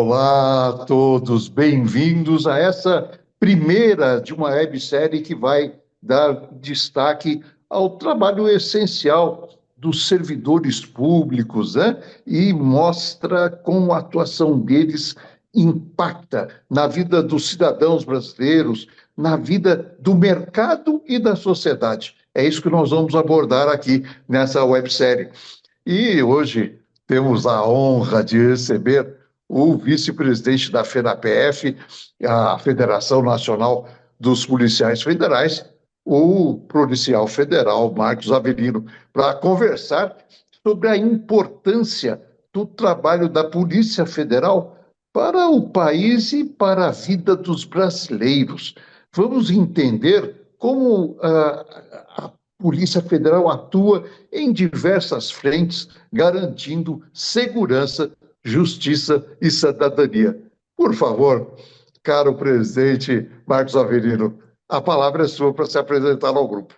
Olá a todos, bem-vindos a essa primeira de uma websérie que vai dar destaque ao trabalho essencial dos servidores públicos, né? E mostra como a atuação deles impacta na vida dos cidadãos brasileiros, na vida do mercado e da sociedade. É isso que nós vamos abordar aqui nessa websérie. E hoje temos a honra de receber o vice-presidente da FENAPF, a Federação Nacional dos Policiais Federais, o policial federal Marcos Avelino, para conversar sobre a importância do trabalho da Polícia Federal para o país e para a vida dos brasileiros. Vamos entender como a Polícia Federal atua em diversas frentes, garantindo segurança, justiça e cidadania. Por favor, caro presidente Marcos Avelino, a palavra é sua para se apresentar ao grupo.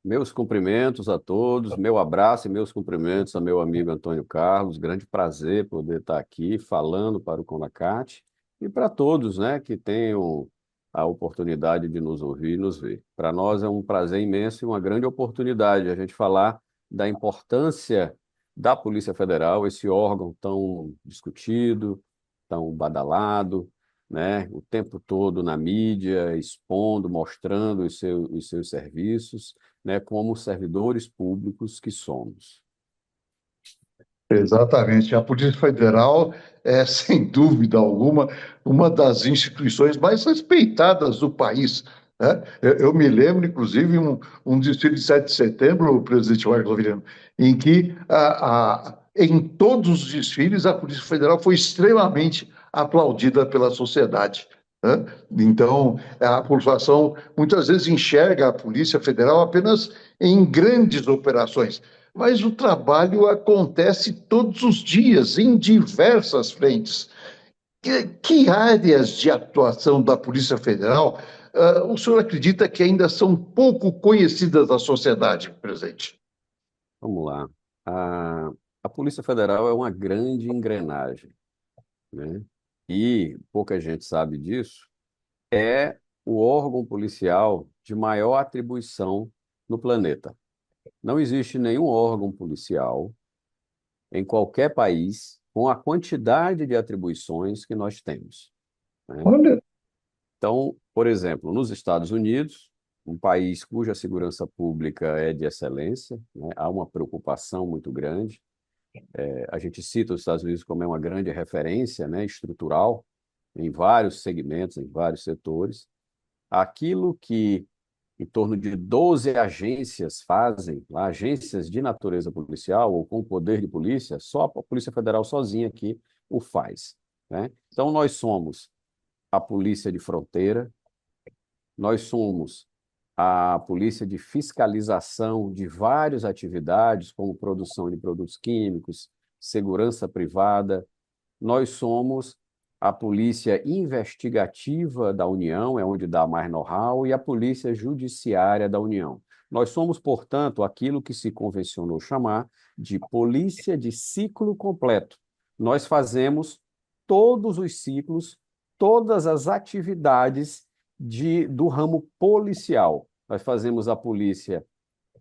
Meus cumprimentos a todos, meu abraço e meus cumprimentos a meu amigo Antônio Carlos. Grande prazer poder estar aqui falando para o Conacate e para todos, né, que tenham a oportunidade de nos ouvir e nos ver. Para nós é um prazer imenso e uma grande oportunidade a gente falar da importância da Polícia Federal, esse órgão tão discutido, tão badalado, né, o tempo todo na mídia, expondo, mostrando os seus serviços, né, como servidores públicos que somos. Exatamente. A Polícia Federal é, sem dúvida alguma, uma das instituições mais respeitadas do país, né? Eu me lembro, inclusive, um desfile de 7 de setembro, o presidente Marcos Aureliano, em que em todos os desfiles a Polícia Federal foi extremamente aplaudida pela sociedade, né? Então, a população muitas vezes enxerga a Polícia Federal apenas em grandes operações, mas o trabalho acontece todos os dias, em diversas frentes. Que áreas de atuação da Polícia Federal o senhor acredita que ainda são pouco conhecidas da sociedade, presidente? Vamos lá. A, a Polícia Federal é uma grande engrenagem, né? E pouca gente sabe disso. É o órgão policial de maior atribuição no planeta. Não existe nenhum órgão policial em qualquer país com a quantidade de atribuições que nós temos, né? Olha, Então, por exemplo, nos Estados Unidos, um país cuja segurança pública é de excelência, né, há uma preocupação muito grande. A gente cita os Estados Unidos como uma grande referência, né, estrutural em vários segmentos, em vários setores. Aquilo que em torno de 12 agências fazem, agências de natureza policial ou com poder de polícia, só a Polícia Federal sozinha aqui o faz, né? Então, nós somos a Polícia de Fronteira, nós somos a polícia de fiscalização de várias atividades, como produção de produtos químicos, segurança privada. Nós somos a polícia investigativa da União, é onde dá mais know-how, e a polícia judiciária da União. Nós somos, portanto, aquilo que se convencionou chamar de polícia de ciclo completo. Nós fazemos todos os ciclos, todas as atividades do ramo policial. Nós fazemos a polícia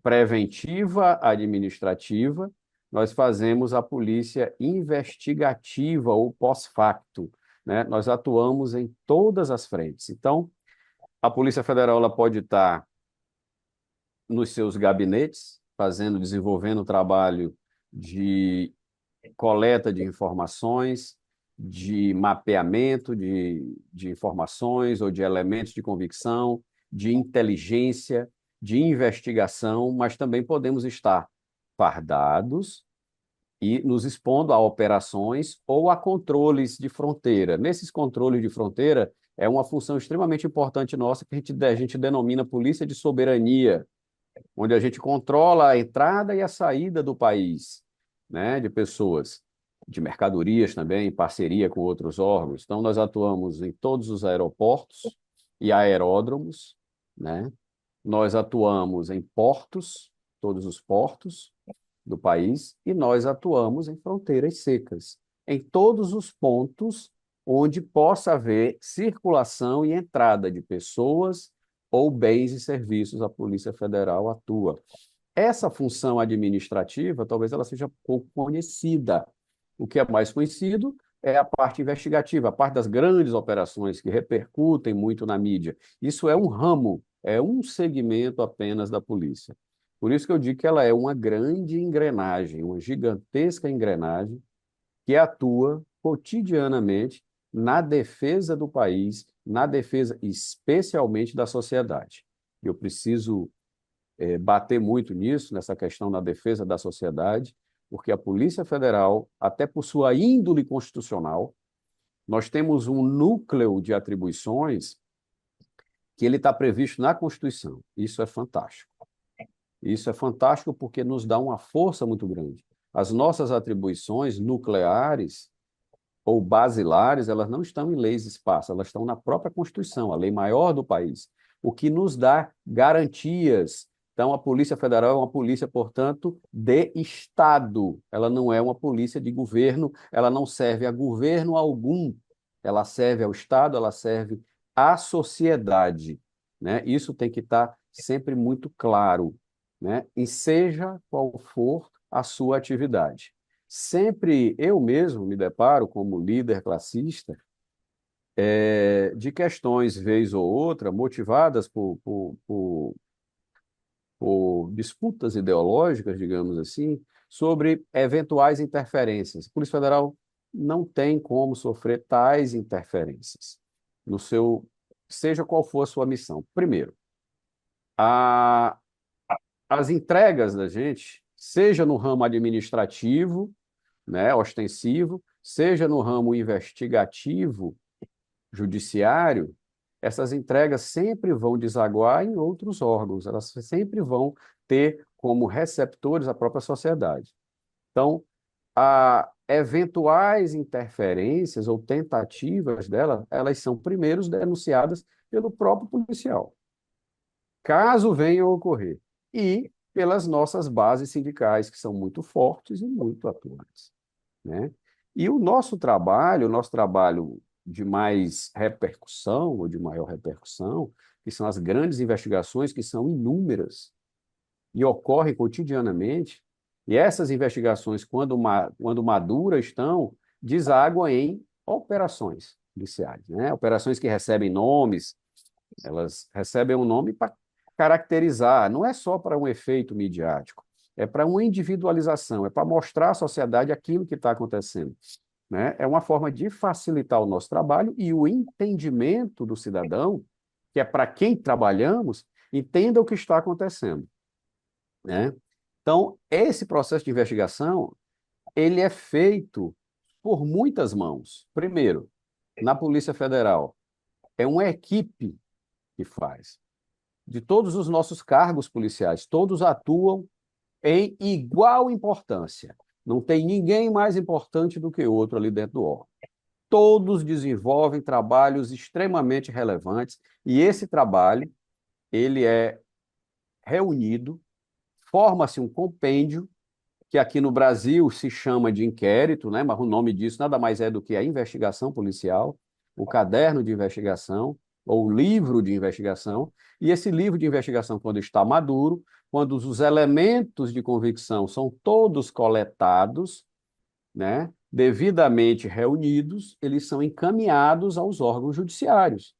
preventiva, administrativa, nós fazemos a polícia investigativa ou pós-facto, né? Nós atuamos em todas as frentes. Então, a Polícia Federal ela pode estar nos seus gabinetes, desenvolvendo trabalho de coleta de informações, de mapeamento de informações ou de elementos de convicção, de inteligência, de investigação, mas também podemos estar fardados e nos expondo a operações ou a controles de fronteira. Nesses controles de fronteira, é uma função extremamente importante nossa que a gente denomina polícia de soberania, onde a gente controla a entrada e a saída do país, né, de pessoas, de mercadorias também, em parceria com outros órgãos. Então, nós atuamos em todos os aeroportos e aeródromos, né? Nós atuamos em portos, todos os portos do país, e nós atuamos em fronteiras secas. em todos os pontos onde possa haver circulação e entrada de pessoas ou bens e serviços. A Polícia Federal atua. Essa função administrativa, talvez ela seja pouco conhecida. O que é mais conhecido é a parte investigativa, a parte das grandes operações que repercutem muito na mídia. Isso é um ramo, é um segmento apenas da polícia. Por isso que eu digo que ela é uma grande engrenagem, uma gigantesca engrenagem que atua cotidianamente na defesa do país, na defesa especialmente da sociedade. Eu preciso bater muito nisso, nessa questão da defesa da sociedade, porque a Polícia Federal, até por sua índole constitucional, nós temos um núcleo de atribuições que ele está previsto na Constituição. Isso é fantástico. Isso é fantástico porque nos dá uma força muito grande. As nossas atribuições nucleares ou basilares, elas não estão em leis esparsas, elas estão na própria Constituição, a lei maior do país, o que nos dá garantias. Então, a Polícia Federal é uma polícia, portanto, de Estado. Ela não é uma polícia de governo, ela não serve a governo algum. Ela serve ao Estado, ela serve à sociedade, né? Isso tem que estar sempre muito claro, né? E seja qual for a sua atividade. Sempre eu mesmo me deparo como líder classista de questões, vez ou outra, motivadas por disputas ideológicas, digamos assim, sobre eventuais interferências. A Polícia Federal não tem como sofrer tais interferências no seu, seja qual for a sua missão. Primeiro, a, as entregas da gente, seja no ramo administrativo, né, ostensivo, seja no ramo investigativo, judiciário, essas entregas sempre vão desaguar em outros órgãos, elas sempre vão ter como receptores a própria sociedade. Então, eventuais interferências ou tentativas dela, elas são primeiros denunciadas pelo próprio policial, caso venham a ocorrer, e pelas nossas bases sindicais, que são muito fortes e muito atuantes, né? E o nosso trabalho de mais repercussão, ou de maior repercussão, que são as grandes investigações, que são inúmeras e ocorrem cotidianamente, e essas investigações, quando maduras, desaguam em operações policiais, né? Operações que recebem nomes, elas recebem um nome para caracterizar, não é só para um efeito midiático, é para uma individualização, é para mostrar à sociedade aquilo que está acontecendo, né? É uma forma de facilitar o nosso trabalho e o entendimento do cidadão, que é para quem trabalhamos, entenda o que está acontecendo, né? Então, esse processo de investigação, ele é feito por muitas mãos. Primeiro, na Polícia Federal, é uma equipe que faz. De todos os nossos cargos policiais, todos atuam em igual importância. Não tem ninguém mais importante do que outro ali dentro do órgão. Todos desenvolvem trabalhos extremamente relevantes e esse trabalho, ele é reunido, forma-se um compêndio que aqui no Brasil se chama de inquérito, né? Mas o nome disso nada mais é do que a investigação policial, o caderno de investigação ou o livro de investigação. E esse livro de investigação, quando está maduro, quando os elementos de convicção são todos coletados, né, devidamente reunidos, eles são encaminhados aos órgãos judiciários,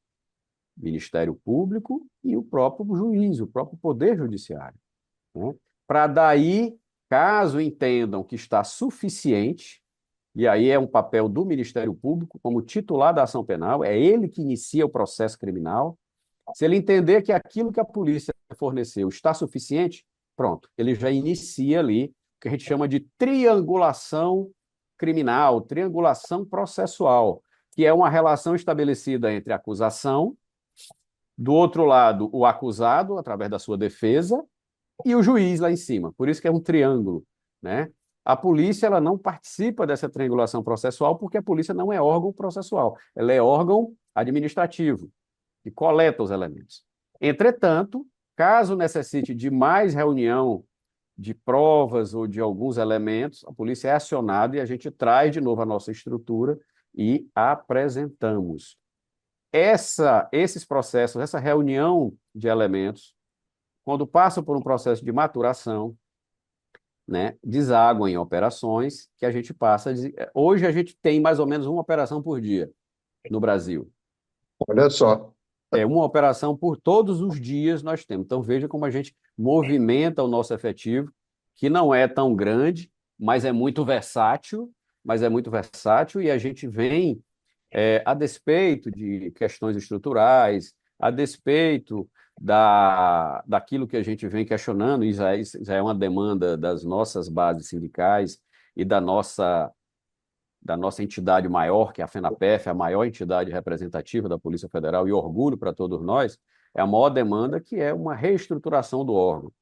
Ministério Público e o próprio juiz, o próprio Poder Judiciário, né? Para daí, caso entendam que está suficiente, e aí é um papel do Ministério Público como titular da ação penal, é ele que inicia o processo criminal. Se ele entender que aquilo que a polícia forneceu está suficiente, pronto, ele já inicia ali o que a gente chama de triangulação criminal, triangulação processual, que é uma relação estabelecida entre a acusação, do outro lado, o acusado, através da sua defesa, e o juiz lá em cima. Por isso que é um triângulo, né? A polícia ela não participa dessa triangulação processual porque a polícia não é órgão processual, ela é órgão administrativo, que coleta os elementos. Entretanto, caso necessite de mais reunião de provas ou de alguns elementos, a polícia é acionada e a gente traz de novo a nossa estrutura e apresentamos. Esses processos, essa reunião de elementos, quando passam por um processo de maturação, né, desaguam em operações que a gente passa. Hoje a gente tem mais ou menos uma operação por dia no Brasil. Olha só. É uma operação por todos os dias nós temos. Então veja como a gente movimenta o nosso efetivo, que não é tão grande, mas é muito versátil, e a gente vem a despeito de questões estruturais, a despeito daquilo que a gente vem questionando, e já é uma demanda das nossas bases sindicais e da nossa entidade maior, que é a FENAPEF, a maior entidade representativa da Polícia Federal, e orgulho para todos nós, é a maior demanda, que é uma reestruturação do órgão.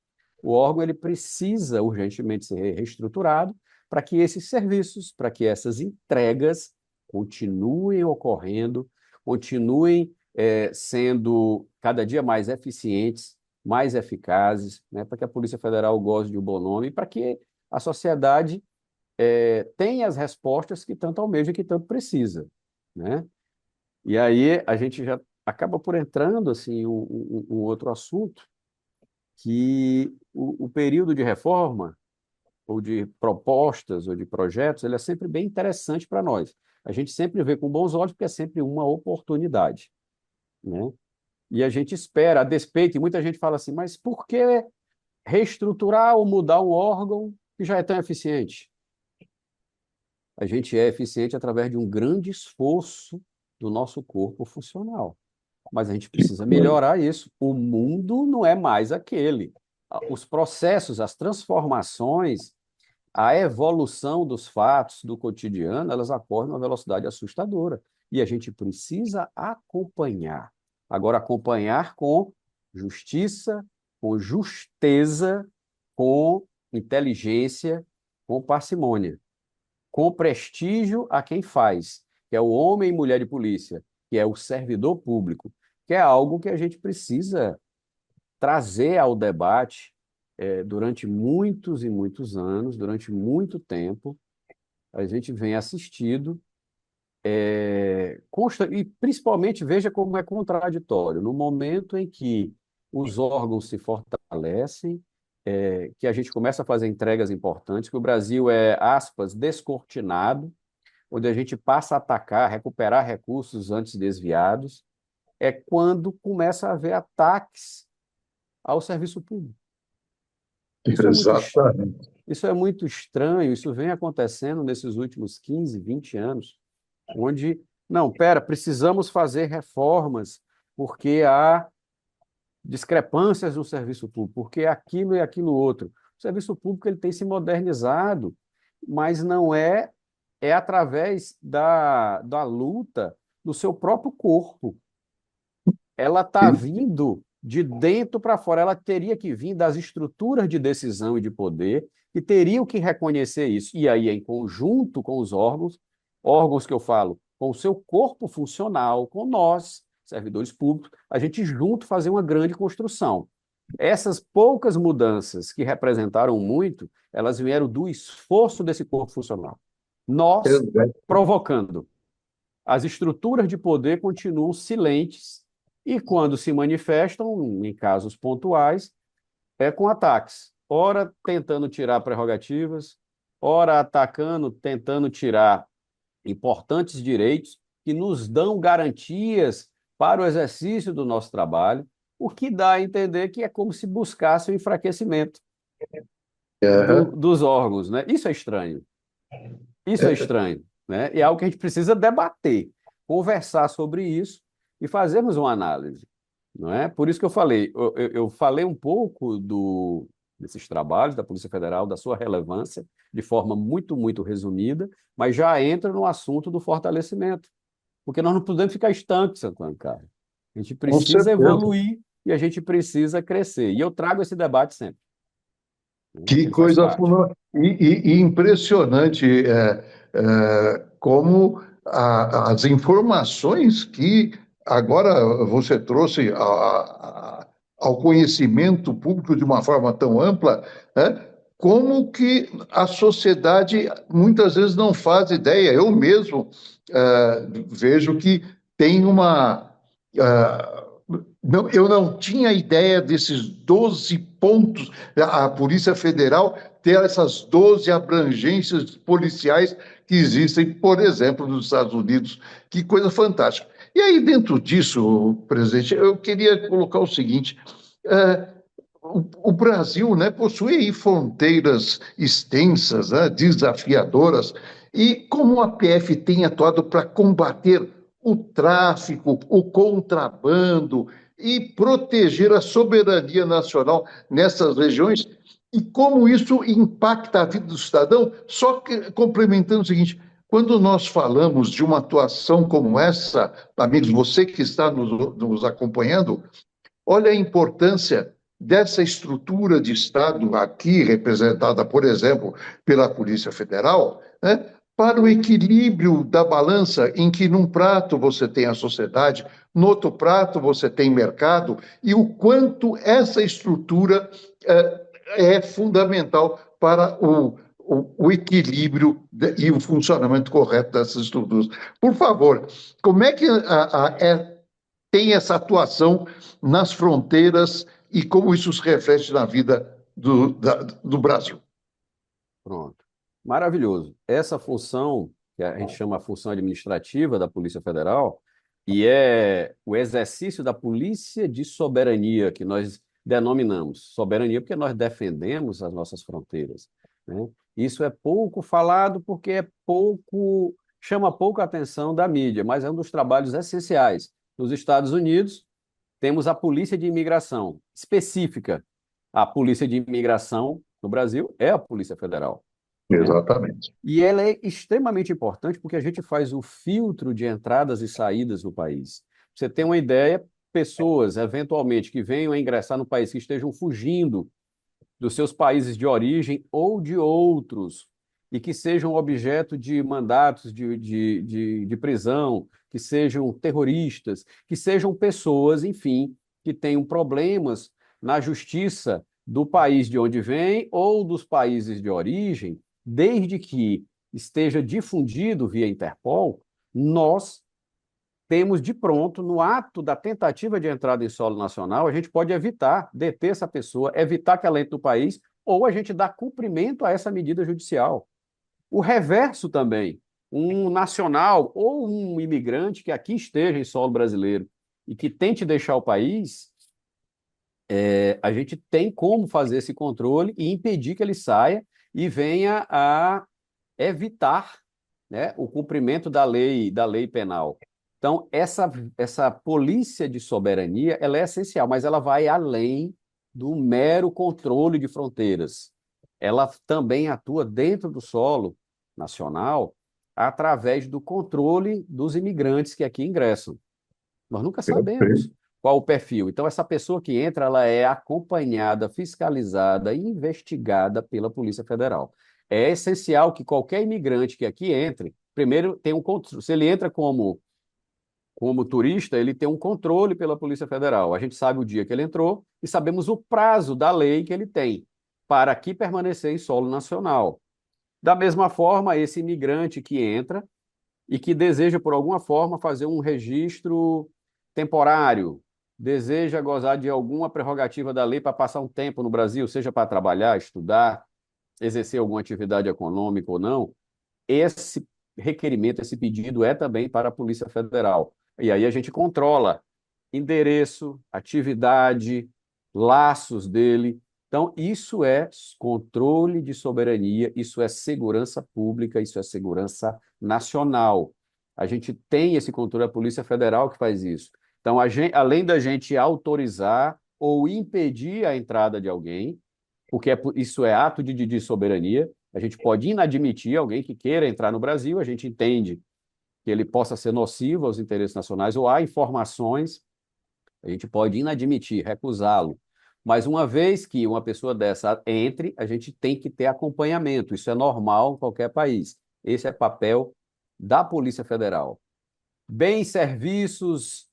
O órgão ele precisa urgentemente ser reestruturado para que esses serviços, para que essas entregas continuem ocorrendo, continuem sendo cada dia mais eficientes, mais eficazes, né, para que a Polícia Federal goze de um bom nome e para que a sociedade tenha as respostas que tanto almeja e que tanto precisa, né? E aí a gente já acaba por entrando assim um outro assunto, que o período de reforma ou de propostas ou de projetos, ele é sempre bem interessante para nós. A gente sempre vê com bons olhos porque é sempre uma oportunidade, né? E a gente espera, a despeito, e muita gente fala assim, mas por que reestruturar ou mudar um órgão que já é tão eficiente? A gente é eficiente através de um grande esforço do nosso corpo funcional. Mas a gente precisa melhorar isso. O mundo não é mais aquele. Os processos, as transformações, a evolução dos fatos do cotidiano, elas ocorrem numa velocidade assustadora. E a gente precisa acompanhar. Agora, acompanhar com justiça, com justeza, com inteligência, com parcimônia, com prestígio a quem faz, que é o homem e mulher de polícia, que é o servidor público, que é algo que a gente precisa trazer ao debate durante muitos e muitos anos, durante muito tempo. A gente vem assistido, e principalmente veja como é contraditório, no momento em que os órgãos se fortalecem, que a gente começa a fazer entregas importantes, que o Brasil é, aspas, descortinado, onde a gente passa a atacar, recuperar recursos antes desviados, é quando começa a haver ataques ao serviço público. Isso é muito, Exatamente. isso é muito estranho, isso vem acontecendo nesses últimos 15, 20 anos, onde, não, pera, precisamos fazer reformas, porque há discrepâncias no serviço público, porque aquilo e aquilo outro. O serviço público ele tem se modernizado, mas não é através da luta do seu próprio corpo. Ela está vindo de dentro para fora, ela teria que vir das estruturas de decisão e de poder, que teriam que reconhecer isso. E aí, em conjunto com os órgãos que eu falo, com o seu corpo funcional, com nós, servidores públicos, a gente junto fazer uma grande construção. Essas poucas mudanças que representaram muito, elas vieram do esforço desse corpo funcional. Nós provocando. As estruturas de poder continuam silentes e, quando se manifestam, em casos pontuais, é com ataques. Ora tentando tirar prerrogativas, ora atacando, tentando tirar importantes direitos que nos dão garantias para o exercício do nosso trabalho, o que dá a entender que é como se buscasse o enfraquecimento Uhum. dos órgãos, né? Isso é estranho. Isso é estranho, né? E é algo que a gente precisa debater, conversar sobre isso e fazermos uma análise, não é? Por isso que eu falei, eu falei um pouco desses trabalhos da Polícia Federal, da sua relevância, de forma muito, muito resumida, mas já entra no assunto do fortalecimento, porque nós não podemos ficar estanques, Antônio Carlos. A gente Com precisa certeza. evoluir e a gente precisa crescer. E eu trago esse debate sempre, né? Que Ele faz coisa parte. e impressionante como as informações que agora você trouxe ao conhecimento público de uma forma tão ampla, né? como que a sociedade muitas vezes não faz ideia. Eu mesmo vejo que tem uma. Não, eu não tinha ideia desses 12 pontos, a Polícia Federal ter essas 12 abrangências policiais que existem, por exemplo, nos Estados Unidos. Que coisa fantástica. E aí, dentro disso, presidente, eu queria colocar o seguinte: uh, o Brasil, né, possui aí fronteiras extensas, né, desafiadoras, e como a PF tem atuado para combater o tráfico, o contrabando e proteger a soberania nacional nessas regiões, e como isso impacta a vida do cidadão, só que complementando o seguinte: quando nós falamos de uma atuação como essa, amigos, você que está nos acompanhando, olha a importância dessa estrutura de Estado aqui, representada, por exemplo, pela Polícia Federal, né, para o equilíbrio da balança, em que num prato você tem a sociedade, no outro prato você tem mercado, e o quanto essa estrutura é fundamental para o equilíbrio e o funcionamento correto dessas estruturas. Por favor, como é que tem essa atuação nas fronteiras e como isso se reflete na vida do Brasil? Pronto. Maravilhoso. Essa função, que a gente chama a função administrativa da Polícia Federal, e é o exercício da polícia de soberania, que nós denominamos soberania porque nós defendemos as nossas fronteiras, né? Isso é pouco falado porque chama pouco a atenção da mídia, mas é um dos trabalhos essenciais. Nos Estados Unidos, temos a Polícia de Imigração específica. A Polícia de Imigração no Brasil é a Polícia Federal, né? Exatamente. E ela é extremamente importante porque a gente faz o filtro de entradas e saídas no país. Pra você tem uma ideia, pessoas, eventualmente, que venham a ingressar no país, que estejam fugindo dos seus países de origem ou de outros, e que sejam objeto de mandatos de prisão, que sejam terroristas, que sejam pessoas, enfim, que tenham problemas na justiça do país de onde vem ou dos países de origem, desde que esteja difundido via Interpol, nós temos de pronto, no ato da tentativa de entrada em solo nacional, a gente pode evitar, deter essa pessoa, evitar que ela entre no país, ou a gente dá cumprimento a essa medida judicial. O reverso também, um nacional ou um imigrante que aqui esteja em solo brasileiro e que tente deixar o país, a gente tem como fazer esse controle e impedir que ele saia e venha a evitar, né, o cumprimento da lei penal. Então, essa polícia de soberania, ela é essencial, mas ela vai além do mero controle de fronteiras. Ela também atua dentro do solo nacional através do controle dos imigrantes que aqui ingressam. Nós nunca sabemos qual o perfil. Então, essa pessoa que entra, ela é acompanhada, fiscalizada e investigada pela Polícia Federal. É essencial que qualquer imigrante que aqui entre, primeiro tem um controle. Se ele entra como turista, ele tem um controle pela Polícia Federal. A gente sabe o dia que ele entrou e sabemos o prazo da lei que ele tem para aqui permanecer em solo nacional. Da mesma forma, esse imigrante que entra e que deseja, por alguma forma, fazer um registro temporário, deseja gozar de alguma prerrogativa da lei para passar um tempo no Brasil, seja para trabalhar, estudar, exercer alguma atividade econômica ou não, esse requerimento, esse pedido é também para a Polícia Federal. E aí a gente controla endereço, atividade, laços dele. Então, isso é controle de soberania, isso é segurança pública, isso é segurança nacional. A gente tem esse controle, a Polícia Federal que faz isso. Então, além da gente autorizar ou impedir a entrada de alguém, porque isso é ato de soberania, a gente pode inadmitir alguém que queira entrar no Brasil, a gente entende que ele possa ser nocivo aos interesses nacionais ou há informações, a gente pode inadmitir, recusá-lo. Mas uma vez que uma pessoa dessa entre, a gente tem que ter acompanhamento. Isso é normal em qualquer país. Esse é papel da Polícia Federal. Bens, serviços,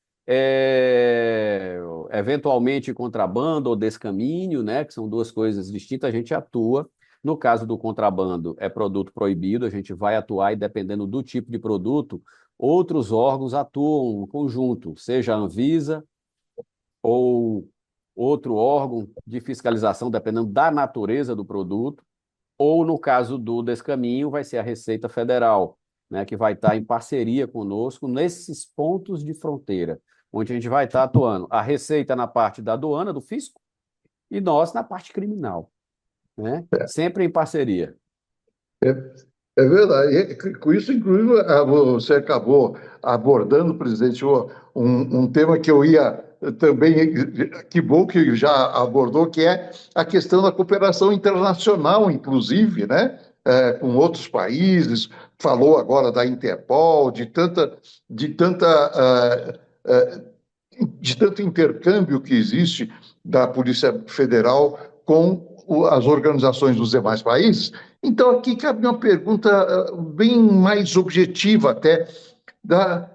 eventualmente contrabando ou descaminho, né, que são duas coisas distintas, a gente atua. No caso do contrabando, é produto proibido, a gente vai atuar e, dependendo do tipo de produto, outros órgãos atuam em conjunto, seja a Anvisa ou outro órgão de fiscalização, dependendo da natureza do produto, ou, no caso do Descaminho, vai ser a Receita Federal, né, que vai estar em parceria conosco nesses pontos de fronteira, onde a gente vai estar atuando. A Receita na parte da aduana, do fisco, e nós na parte criminal, né? Sempre em parceria. É, é verdade. Com isso, inclusive, você acabou abordando, presidente, um tema que eu ia também, que bom que já abordou, que é a questão da cooperação internacional, inclusive, né? Com outros países, falou agora da Interpol, de tanta, de tanto intercâmbio que existe da Polícia Federal com as organizações dos demais países. Então, aqui cabe uma pergunta bem mais objetiva até. Da,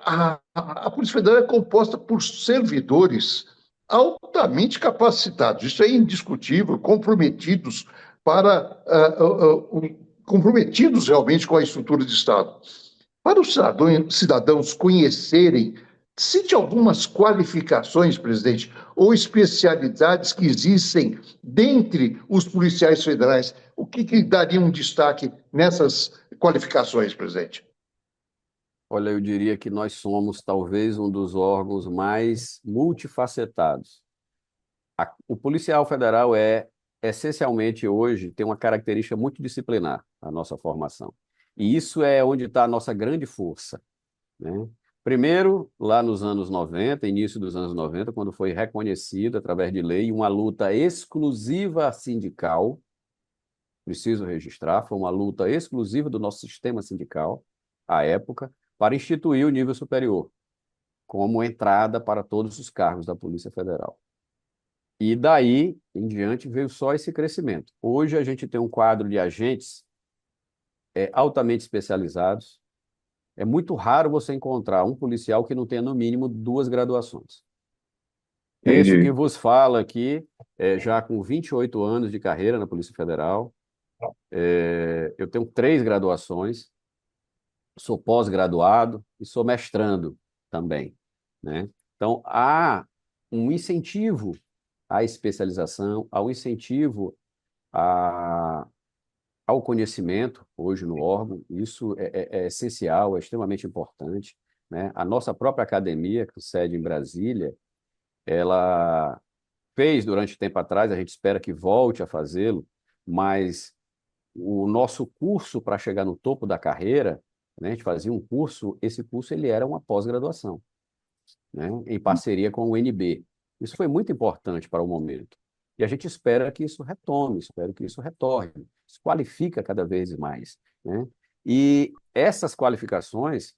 a Polícia Federal é composta por servidores altamente capacitados, isso é indiscutível, comprometidos para comprometidos realmente com a estrutura de Estado. Para os cidadãos conhecerem, cite algumas qualificações, presidente, ou especialidades que existem dentre os policiais federais. O que daria um destaque nessas qualificações, presidente? Olha, eu diria que nós somos talvez um dos órgãos mais multifacetados. O policial federal essencialmente, hoje, tem uma característica muito disciplinar, a nossa formação. E isso é onde está a nossa grande força, né? Primeiro, lá nos anos 90, início dos anos 90, quando foi reconhecido, através de lei, uma luta exclusiva sindical, preciso registrar, foi uma luta exclusiva do nosso sistema sindical, à época, para instituir o nível superior, como entrada para todos os cargos da Polícia Federal. E daí em diante veio só esse crescimento. Hoje a gente tem um quadro de agentes altamente especializados. É muito raro você encontrar um policial que não tenha, no mínimo, 2 graduações. Esse que Entendi. vos fala aqui, já com 28 anos de carreira na Polícia Federal, eu tenho 3 graduações, sou pós-graduado e sou mestrando também, né? Então, há um incentivo à especialização, ao incentivo a, ao conhecimento hoje no órgão. Isso é essencial, é extremamente importante, né? A nossa própria academia, com sede em Brasília, ela fez durante tempo atrás, a gente espera que volte a fazê-lo, mas o nosso curso para chegar no topo da carreira, né, a gente fazia um curso, esse curso ele era uma pós-graduação, né, em parceria com o UNB. Isso foi muito importante para o momento. E a gente espera que isso retome, espera que isso retorne, se qualifica cada vez mais, né? E essas qualificações,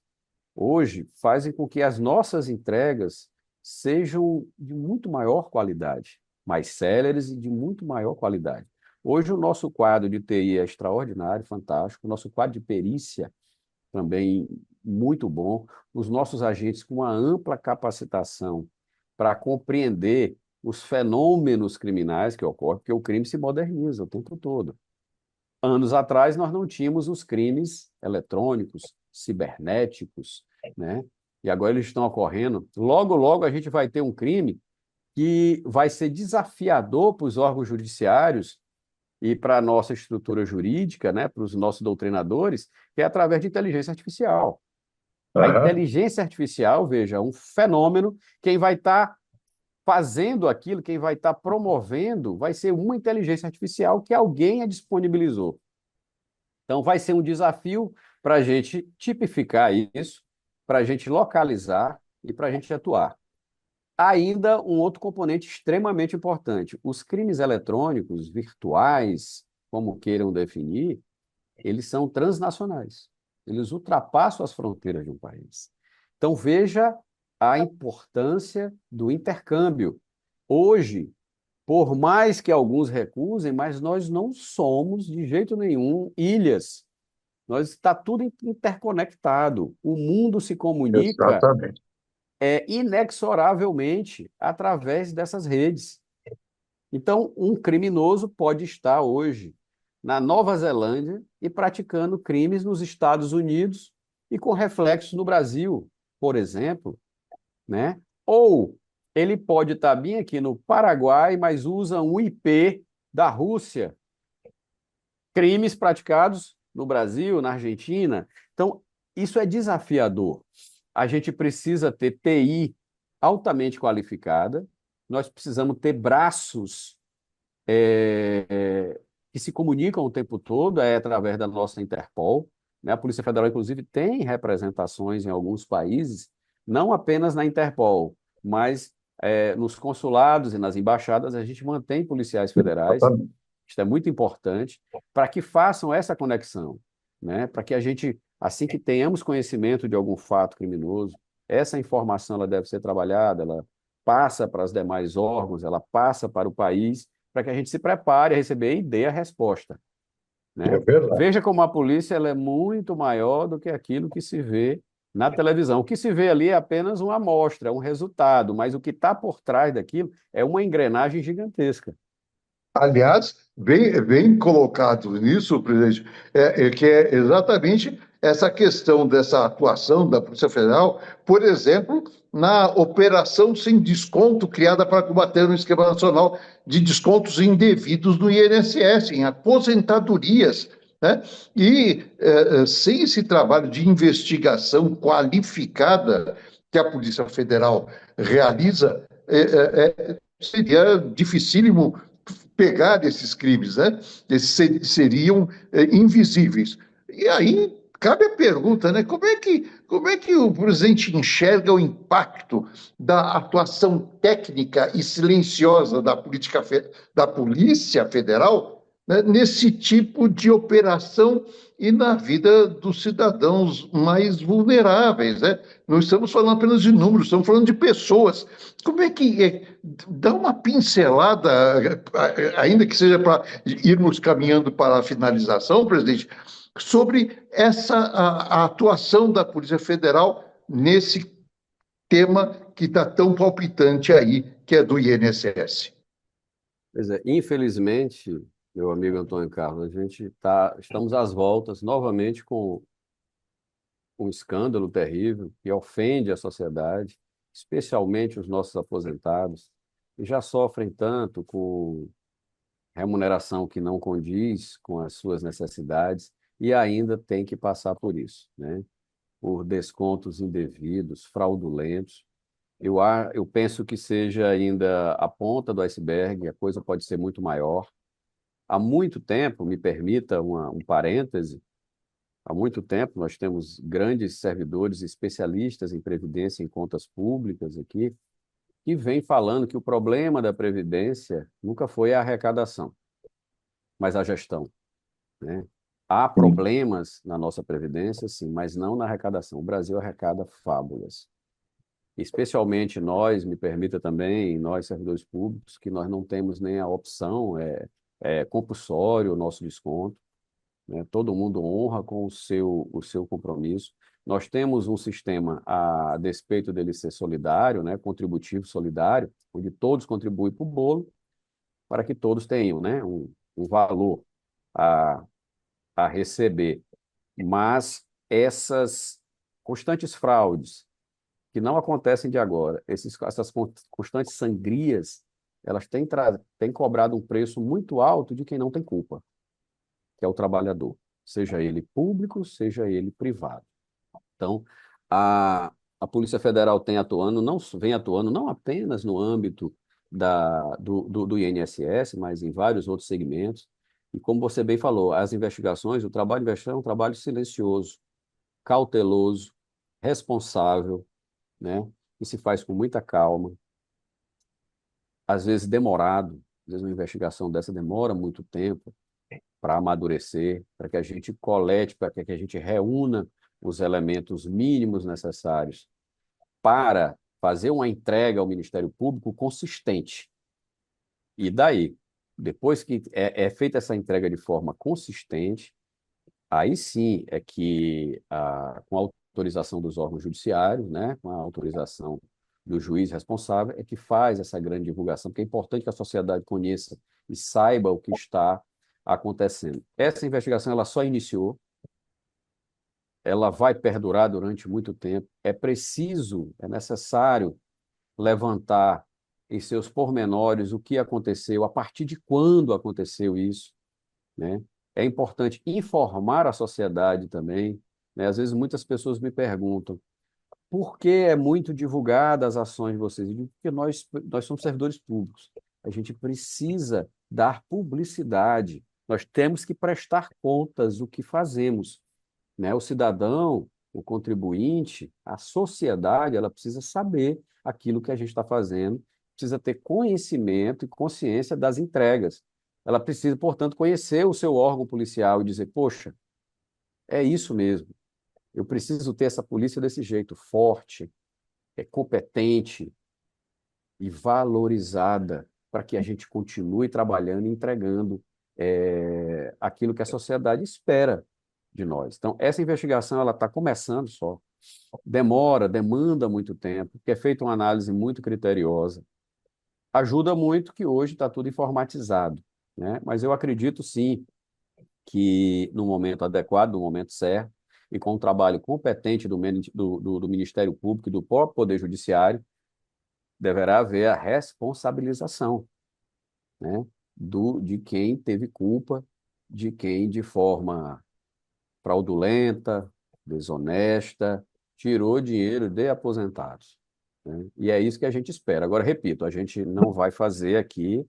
hoje, fazem com que as nossas entregas sejam de muito maior qualidade, mais céleres e de muito maior qualidade. Hoje, o nosso quadro de TI é extraordinário, fantástico, o nosso quadro de perícia também muito bom, os nossos agentes com uma ampla capacitação para compreender os fenômenos criminais que ocorrem, porque o crime se moderniza o tempo todo. Anos atrás, nós não tínhamos os crimes eletrônicos, cibernéticos, né? E agora eles estão ocorrendo. Logo, logo, a gente vai ter um crime que vai ser desafiador para os órgãos judiciários e para a nossa estrutura jurídica, né, para os nossos doutrinadores, que é através de inteligência artificial. A Aham. inteligência artificial, veja, é um fenômeno, quem vai estar fazendo aquilo, quem vai estar promovendo, vai ser uma inteligência artificial que alguém a disponibilizou. Então, vai ser um desafio para a gente tipificar isso, para a gente localizar e para a gente atuar. Ainda um outro componente extremamente importante: os crimes eletrônicos, virtuais, como queiram definir, eles são transnacionais. Eles ultrapassam as fronteiras de um país. Então, veja a importância do intercâmbio. Hoje, por mais que alguns recusem, mas nós não somos, de jeito nenhum, ilhas. Nós está tudo interconectado. O mundo se comunica Exatamente. inexoravelmente através dessas redes. Então, um criminoso pode estar hoje na Nova Zelândia e praticando crimes nos Estados Unidos e com reflexos no Brasil, por exemplo, né? Ou ele pode estar bem aqui no Paraguai, mas usa um IP da Rússia, crimes praticados no Brasil, na Argentina. Então, isso é desafiador. A gente precisa ter TI altamente qualificada, nós precisamos ter braços que se comunicam o tempo todo, através da nossa Interpol, né? A Polícia Federal, inclusive, tem representações em alguns países, não apenas na Interpol, mas nos consulados e nas embaixadas a gente mantém policiais federais. Isso é muito importante para que façam essa conexão, né? Para que a gente, assim que tenhamos conhecimento de algum fato criminoso, essa informação ela deve ser trabalhada, ela passa para os demais órgãos, ela passa para o país, para que a gente se prepare a receber e dê a resposta, É né? verdade. Veja como a polícia ela é muito maior do que aquilo que se vê na televisão. O que se vê ali é apenas uma amostra, é um resultado, mas o que está por trás daquilo é uma engrenagem gigantesca. Aliás, bem colocado nisso, presidente, que é exatamente essa questão dessa atuação da Polícia Federal, por exemplo, na operação sem desconto criada para combater o esquema nacional de descontos indevidos no INSS, em aposentadorias, né? E sem esse trabalho de investigação qualificada que a Polícia Federal realiza, seria dificílimo pegar esses crimes, né? Esses seriam invisíveis. E aí cabe a pergunta, né? Como é que o presidente enxerga o impacto da atuação técnica e silenciosa da Polícia Federal, né, nesse tipo de operação e na vida dos cidadãos mais vulneráveis, né? Não estamos falando apenas de números, estamos falando de pessoas. Como é que dá uma pincelada, ainda que seja para irmos caminhando para a finalização, presidente, sobre a atuação da Polícia Federal nesse tema que está tão palpitante aí, que é do INSS. Pois é, infelizmente, meu amigo Antônio Carlos, estamos às voltas novamente com um escândalo terrível que ofende a sociedade, especialmente os nossos aposentados, que já sofrem tanto com remuneração que não condiz com as suas necessidades e ainda tem que passar por isso, né? Por descontos indevidos, fraudulentos. Eu penso que seja ainda a ponta do iceberg, a coisa pode ser muito maior. Há muito tempo, me permita um parêntese, há muito tempo nós temos grandes servidores especialistas em previdência em contas públicas aqui, que vêm falando que o problema da previdência nunca foi a arrecadação, mas a gestão, né? Há problemas na nossa previdência, sim, mas não na arrecadação. O Brasil arrecada fábulas. Especialmente nós, me permita também, nós servidores públicos, que nós não temos nem a opção, é compulsório o nosso desconto, né? Todo mundo honra com o seu compromisso. Nós temos um sistema, a despeito dele ser solidário, né? Contributivo solidário, onde todos contribuem para o bolo, para que todos tenham, né? Um valor a, a receber. Mas essas constantes fraudes, que não acontecem de agora, essas constantes sangrias, elas têm cobrado um preço muito alto de quem não tem culpa, que é o trabalhador, seja ele público, seja ele privado. Então, a Polícia Federal vem atuando não apenas no âmbito do INSS, mas em vários outros segmentos. E como você bem falou, as investigações, o trabalho de investigação é um trabalho silencioso, cauteloso, responsável, né? Que se faz com muita calma, às vezes demorado, às vezes uma investigação dessa demora muito tempo para amadurecer, para que a gente colete, para que a gente reúna os elementos mínimos necessários para fazer uma entrega ao Ministério Público consistente. E daí, depois que é feita essa entrega de forma consistente, aí sim é que, com a autorização dos órgãos judiciários, né, com a autorização do juiz responsável, é que faz essa grande divulgação, porque é importante que a sociedade conheça e saiba o que está acontecendo. Essa investigação ela só iniciou, ela vai perdurar durante muito tempo. É preciso, é necessário levantar em seus pormenores o que aconteceu, a partir de quando aconteceu isso, né? É importante informar a sociedade também, né? Às vezes muitas pessoas me perguntam por que é muito divulgada as ações de vocês? Eu digo, porque nós somos servidores públicos. A gente precisa dar publicidade. Nós temos que prestar contas do que fazemos, né? O cidadão, o contribuinte, a sociedade, ela precisa saber aquilo que a gente está fazendo, precisa ter conhecimento e consciência das entregas. Ela precisa, portanto, conhecer o seu órgão policial e dizer, poxa, é isso mesmo. Eu preciso ter essa polícia desse jeito, forte, competente e valorizada, para que a gente continue trabalhando e entregando aquilo que a sociedade espera de nós. Então, essa investigação ela está começando só. Demanda muito tempo, porque é feita uma análise muito criteriosa. Ajuda muito que hoje está tudo informatizado, né? Mas eu acredito sim que no momento adequado, no momento certo, e com um trabalho competente do Ministério Público e do próprio Poder Judiciário, deverá haver a responsabilização, né, de quem teve culpa, de quem de forma fraudulenta, desonesta, tirou dinheiro de aposentados, né? E é isso que a gente espera. Agora, repito, a gente não vai fazer aqui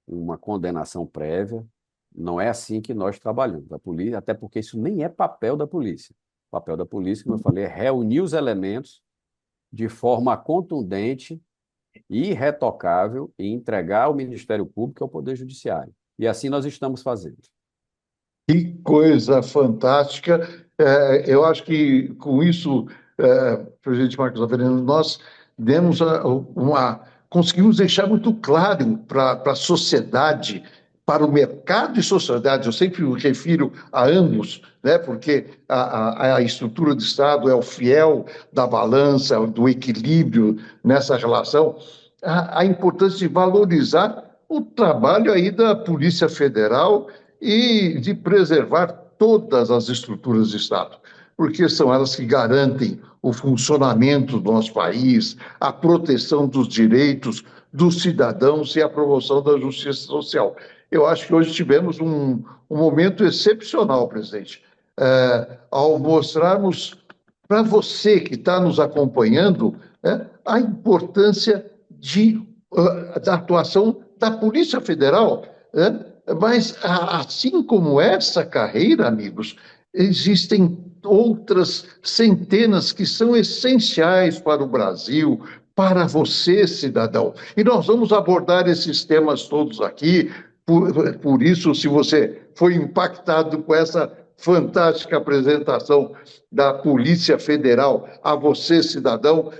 uma condenação prévia, não é assim que nós trabalhamos. A polícia, até porque isso nem é papel da polícia. O papel da polícia, como eu falei, é reunir os elementos de forma contundente e irretocável e entregar ao Ministério Público e ao Poder Judiciário. E assim nós estamos fazendo. Que coisa fantástica. Eu acho que com isso, presidente Marcos Avelino, nós conseguimos deixar muito claro para a sociedade, para o mercado e sociedade, eu sempre me refiro a ambos, né, porque a estrutura do Estado é o fiel da balança, do equilíbrio nessa relação, a importância de valorizar o trabalho aí da Polícia Federal e de preservar todas as estruturas de Estado, porque são elas que garantem o funcionamento do nosso país, a proteção dos direitos dos cidadãos e a promoção da justiça social. Eu acho que hoje tivemos um momento excepcional, presidente, ao mostrarmos para você que está nos acompanhando, a importância da atuação da Polícia Federal, né? Mas, assim como essa carreira, amigos, existem outras centenas que são essenciais para o Brasil, para você, cidadão. E nós vamos abordar esses temas todos aqui. Por isso, se você foi impactado com essa fantástica apresentação da Polícia Federal a você, cidadão,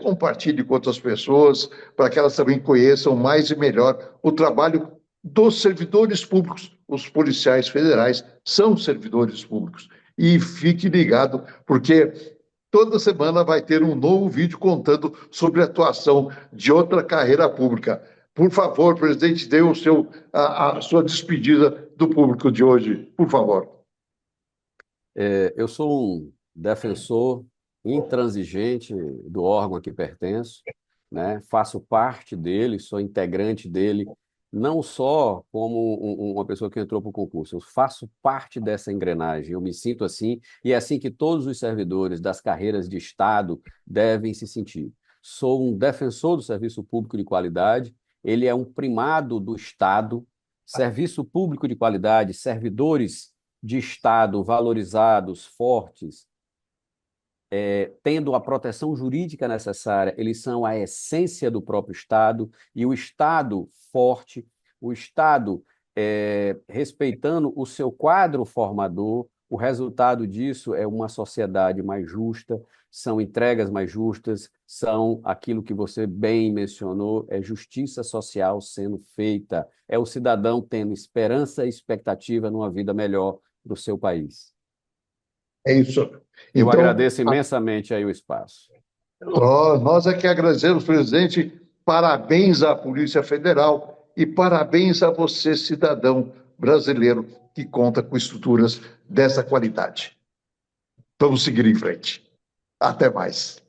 compartilhe com outras pessoas, para que elas também conheçam mais e melhor o trabalho dos servidores públicos. Os policiais federais são servidores públicos. E fique ligado, porque toda semana vai ter um novo vídeo contando sobre a atuação de outra carreira pública. Por favor, presidente, dê a sua despedida do público de hoje, por favor. Eu sou um defensor intransigente do órgão a que pertenço, né? Faço parte dele, sou integrante dele, não só como uma pessoa que entrou para o concurso, eu faço parte dessa engrenagem, eu me sinto assim, e é assim que todos os servidores das carreiras de Estado devem se sentir. Sou um defensor do serviço público de qualidade, ele é um primado do Estado, serviço público de qualidade, servidores de Estado valorizados, fortes, tendo a proteção jurídica necessária, eles são a essência do próprio Estado, e o Estado forte, o Estado respeitando o seu quadro formador, o resultado disso é uma sociedade mais justa, são entregas mais justas, são aquilo que você bem mencionou, é justiça social sendo feita, é o cidadão tendo esperança e expectativa numa vida melhor para o seu país. É isso. Eu Então, agradeço imensamente aí o espaço. nós é que agradecemos, presidente. Parabéns à Polícia Federal e parabéns a você, cidadão, brasileiro que conta com estruturas dessa qualidade. Vamos seguir em frente. Até mais.